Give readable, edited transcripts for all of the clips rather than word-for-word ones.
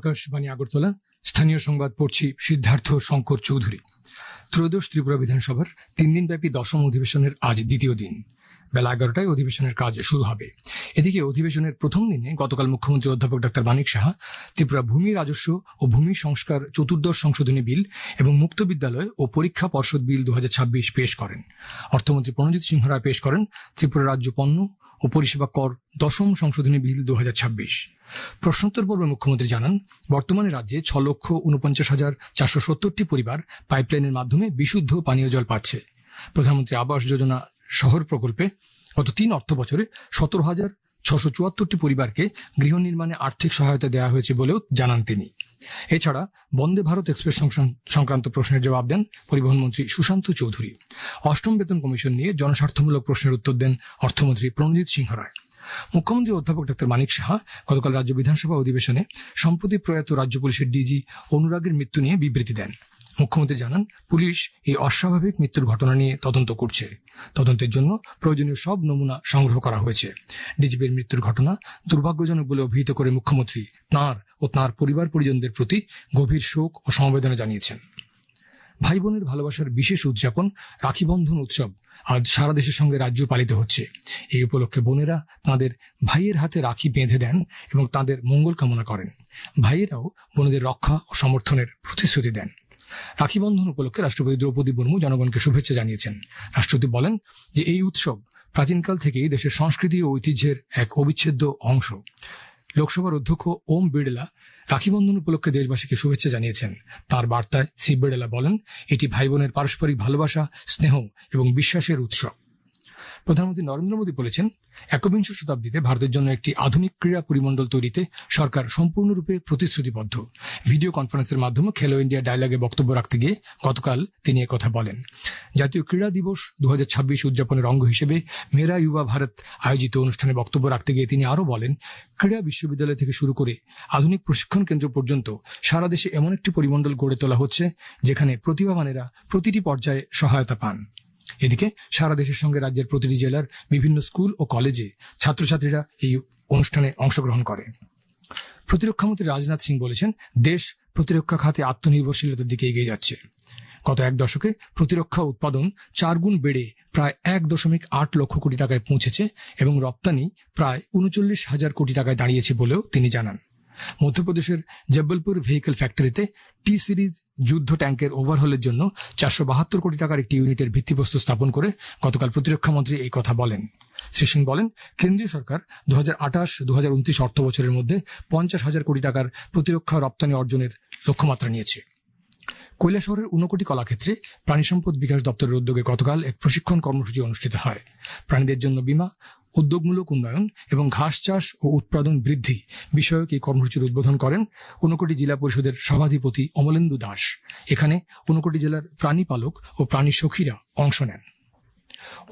আকাশবাণী আগরতলা। স্থানীয় সংবাদ পড়ছি সিদ্ধার্থ শঙ্কর চৌধুরী। ত্রয়োদশ ত্রিপুরা বিধানসভার 3 দিনব্যাপী দশম অধিবেশনের আজ দ্বিতীয় দিন। বেলা 11টায় অধিবেশনের কাজ শুরু হবে। এদিকে অধিবেশনের প্রথম দিনে গতকাল মুখ্যমন্ত্রী অধ্যাপক ডক্টর মানিক সাহা ত্রিপুরা ভূমি রাজস্ব ও ভূমি সংস্কার চতুর্দশ সংশোধনী বিল এবং মুক্ত বিদ্যালয় ও পরীক্ষা পর্ষদ বিল 2026 পেশ করেন। অর্থমন্ত্রী প্রণজিৎ সিংহ রায় পেশ করেন ত্রিপুরা রাজ্য পণ্য ও পরিষেবা কর দশম সংশোধনী বিল 2026। প্রশ্নোত্তর পর্বে মুখ্যমন্ত্রী জানান, বর্তমানে রাজ্যে 6,49,470টি পরিবার পাইপলাইনের মাধ্যমে বিশুদ্ধ পানীয় জল পাচ্ছে। প্রধানমন্ত্রী আবাস যোজনা শহর প্রকল্পে গত 3 অর্থ বছরে 17,674টি পরিবারকে গৃহ নির্মাণে আর্থিক সহায়তা দেওয়া হয়েছে বলেও জানান তিনি। এছাড়া বন্দে ভারত এক্সপ্রেস সংক্রান্ত প্রশ্নের জবাব দেন পরিবহন মন্ত্রী সুশান্ত চৌধুরী। অষ্টম বেতন কমিশন নিয়ে জনস্বার্থমূলক প্রশ্নের উত্তর দেন অর্থমন্ত্রী প্রণজিৎ সিংহ রায়। মুখ্যমন্ত্রী অধ্যাপক ডক্টর মানিক সাহা গতকাল রাজ্য বিধানসভা অধিবেশনে সম্প্রতি প্রয়াত রাজ্য পুলিশের ডিজি অনুরাগের মৃত্যু নিয়ে বিবৃতি দেন। মুখ্যমন্ত্রী জানান, পুলিশ এই অস্বাভাবিক মৃত্যুর ঘটনা নিয়ে তদন্ত করছে। তদন্তের জন্য প্রয়োজনীয় সব নমুনা সংগ্রহ করা হয়েছে। ডিজিপির মৃত্যুর ঘটনা দুর্ভাগ্যজনক বলে অভিহিত করে মুখ্যমন্ত্রী তাঁর ও তাঁর পরিবার পরিজনদের প্রতি গভীর শোক ও সমবেদনা জানিয়েছেন। ভাই বোনের ভালোবাসার বিশেষ উদযাপন রাখি বন্ধন উৎসব আজ সারা দেশের সঙ্গে রাজ্য পালিত হচ্ছে। এই উপলক্ষে বোনেরা তাঁদের ভাইয়ের হাতে রাখি বেঁধে দেন এবং তাঁদের মঙ্গল কামনা করেন। ভাইয়েরাও বোনেদের রক্ষা ও সমর্থনের প্রতিশ্রুতি দেন। রাখি বন্ধন উপলক্ষে রাষ্ট্রপতি দ্রৌপদী মুর্মু জনগণকে শুভেচ্ছা জানিয়েছেন। রাষ্ট্রপতি বলেন যে এই উৎসব প্রাচীনকাল থেকেই দেশের সংস্কৃতি ও ঐতিহ্যের এক অবিচ্ছেদ্য অংশ। লোকসভার অধ্যক্ষ ওম বিড়লা রাখি বন্ধন উপলক্ষে দেশবাসীকে শুভেচ্ছা জানিয়েছেন। তার বার্তায় শ্রী বিড়লা বলেন, এটি ভাই বোনের পারস্পরিক ভালোবাসা, স্নেহ এবং বিশ্বাসের উৎসব। প্রধানমন্ত্রী নরেন্দ্র মোদী বলেছেন, একবিংশ শতাব্দীতে ভারতের জন্য একটি আধুনিক ক্রীড়া পরিমণ্ডল তৈরিতে সরকার সম্পূর্ণরূপে প্রতিশ্রুতিবদ্ধ। ভিডিও কনফারেন্সের মাধ্যমে খেলো ইন্ডিয়া ডায়ালগে বক্তব্য রাখতে গিয়ে গতকাল তিনি একথা বলেন। জাতীয় ক্রীড়া দিবস 2026 উদযাপনের অঙ্গ হিসেবে মেরা ইউবা ভারত আয়োজিত অনুষ্ঠানে বক্তব্য রাখতে গিয়ে তিনি আরও বলেন, ক্রীড়া বিশ্ববিদ্যালয় থেকে শুরু করে আধুনিক প্রশিক্ষণ কেন্দ্র পর্যন্ত সারা দেশে এমন একটি পরিমণ্ডল গড়ে তোলা হচ্ছে যেখানে প্রতিভাবানেরা প্রতিটি পর্যায়ে সহায়তা পান। এদিকে সারা দেশের সঙ্গে রাজ্যের প্রতিটি জেলার বিভিন্ন স্কুল ও কলেজে ছাত্রছাত্রীরা এই অনুষ্ঠানে অংশগ্রহণ করে। প্রতিরক্ষামন্ত্রী রাজনাথ সিং বলেছেন, দেশ প্রতিরক্ষা খাতে আত্মনির্ভরশীলতার দিকে এগিয়ে যাচ্ছে। গত এক দশকে প্রতিরক্ষা উৎপাদন 4 গুণ বেড়ে প্রায় 1.8 লক্ষ কোটি টাকায় পৌঁছেছে এবং রপ্তানি প্রায় 39,000 কোটি টাকায় দাঁড়িয়েছে বলেও তিনি জানান। মধ্যপ্রদেশের জব্বলপুর ভেহিকল ফ্যাক্টরিতে টি সিরিজ যুদ্ধ ট্যাঙ্কের ওভারহলের জন্য 472 কোটি টাকার একটি ইউনিটের ভিত্তিপ্রস্তর স্থাপন করে গতকাল প্রতিরক্ষা মন্ত্রী এই কথা বলেন। শ্রী সিং বলেন, কেন্দ্রীয় সরকার 2028-2029 অর্থ বছরের মধ্যে 50,000 কোটি টাকার প্রতিরক্ষা রপ্তানি অর্জনের লক্ষ্যমাত্রা নিয়েছে। কৈলাসহরের ঊনকোটি কলাক্ষেত্রে প্রাণী সম্পদ বিকাশ দপ্তরের উদ্যোগে গতকাল এক প্রশিক্ষণ কর্মসূচি অনুষ্ঠিত হয়। প্রাণীদের জন্য বীমা, উদ্যোগমূলক উন্নয়ন এবং ঘাস চাষ ও উৎপাদন বৃদ্ধি বিষয়ক এই কর্মসূচির উদ্বোধন করেন ঊনকোটি জেলা পরিষদের সভাধিপতি অমলেন্দু দাস। এখানে ঊনকোটি জেলার প্রাণী পালক ও প্রাণী সখীরা অংশ নেন।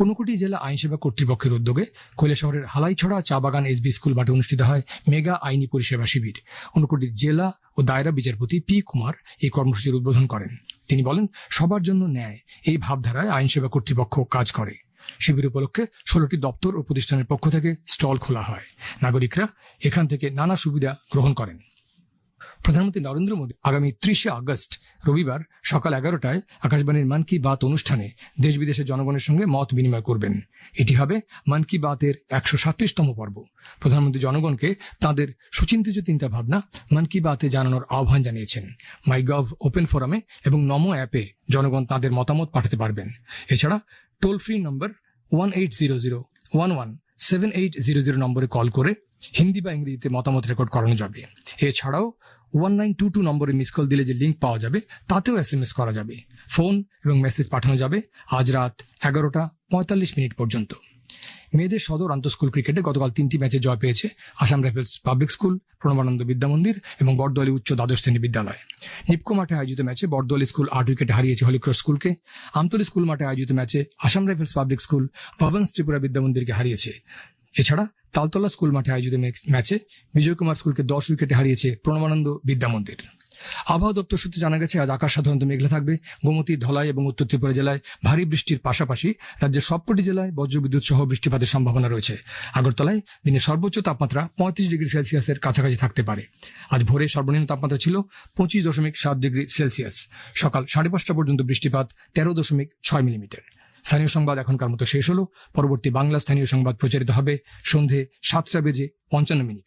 ঊনকোটি জেলা আইনসেবা কর্তৃপক্ষের উদ্যোগে কৈলাসহরের হালাইছড়া চা বাগান এসবি স্কুল মাঠে অনুষ্ঠিত হয় মেগা আইনি পরিষেবা শিবির। ঊনকোটির জেলা ও দায়রা বিচারপতি পি কুমার এই কর্মসূচির উদ্বোধন করেন। তিনি বলেন, সবার জন্য ন্যায় এই ভাবধারায় আইনসেবা কর্তৃপক্ষ কাজ করে। শিবির উপলক্ষে 16টি দপ্তর ও প্রতিষ্ঠানের পক্ষ থেকে স্টল খোলা হয়। নাগরিকরা এখান থেকে নানা সুবিধা গ্রহণ করেন। প্রধানমন্ত্রী নরেন্দ্র মোদী আগামী 30 আগস্ট রবিবার সকাল 11টায় আকাশবাণীর মন কি বাত অনুষ্ঠানে দেশ বিদেশের জনগণের সঙ্গে মত বিনিময় করবেন। এটি হবে মন কি বাতের 137তম পর্ব। প্রধানমন্ত্রী জনগণকে তাঁদের সুচিন্তিত চিন্তাভাবনা মন কি বাতে জানানোর আহ্বান জানিয়েছেন। মাইগভ ওপেন ফোরামে এবং নমো অ্যাপে জনগণ তাঁদের মতামত পাঠাতে পারবেন। এছাড়া টোল ফ্রি নম্বর 1800117800 নম্বরে কল করে হিন্দি বা ইংরেজিতে মতামত রেকর্ড করানো যাবে। এছাড়াও 1922 নম্বরে মিস কল দিলে যে লিঙ্ক পাওয়া যাবে তাতেও SMS করা যাবে। ফোন এবং মেসেজ পাঠানো যাবে আজ রাত 11:45 পর্যন্ত। মেয়েদের সদর আন্তঃস্কুল ক্রিকেটে গতকাল 3টি ম্যাচে জয় পেয়েছে Assam rifles public School, Pranabananda Vidyamandir এবং বরদোয়ালি উচ্চ দ্বাদশ শ্রেণী বিদ্যালয়। নিপকো মাঠে আয়োজিত ম্যাচে বরদোয়ালি স্কুল 8 উইকেটে হারিয়েছে হলিক্রস স্কুলকে। আমতলী স্কুল মাঠে আয়োজিত ম্যাচে Assam rifles public school Bhavans Tripura বিদ্যামন্দিরকে হারিয়েছে। এছাড়া তালতলা স্কুল মাঠে আয়োজিত ম্যাচে বিজয় কুমার স্কুলকে 10 উইকেটে হারিয়েছে প্রণবানন্দ বিদ্যামন্দির। আবহাওয়া দপ্তর সূত্রে জানা গেছে, আজ আকাশ সাধারণত মেঘলা থাকবে। গোমতী, ধলাই এবং উত্তর ত্রিপুরা জেলায় ভারী বৃষ্টির পাশাপাশি রাজ্যের সবকটি জেলায় বজ্রবিদ্যুৎ সহ বৃষ্টিপাতের সম্ভাবনা রয়েছে। আগরতলায় দিনের সর্বোচ্চ তাপমাত্রা 35 ডিগ্রি সেলসিয়াসের কাছাকাছি থাকতে পারে। আজ ভোরে সর্বনিম্ন তাপমাত্রা ছিল 25.7 ডিগ্রি সেলসিয়াস। সকাল 5:30 পর্যন্ত বৃষ্টিপাত 13.6 মিলিমিটার। স্থানীয় সংবাদ এখনকার মতো শেষ হলো। পরবর্তী বাংলা স্থানীয় সংবাদ প্রচারিত হবে সন্ধে 7:55 মিনিট।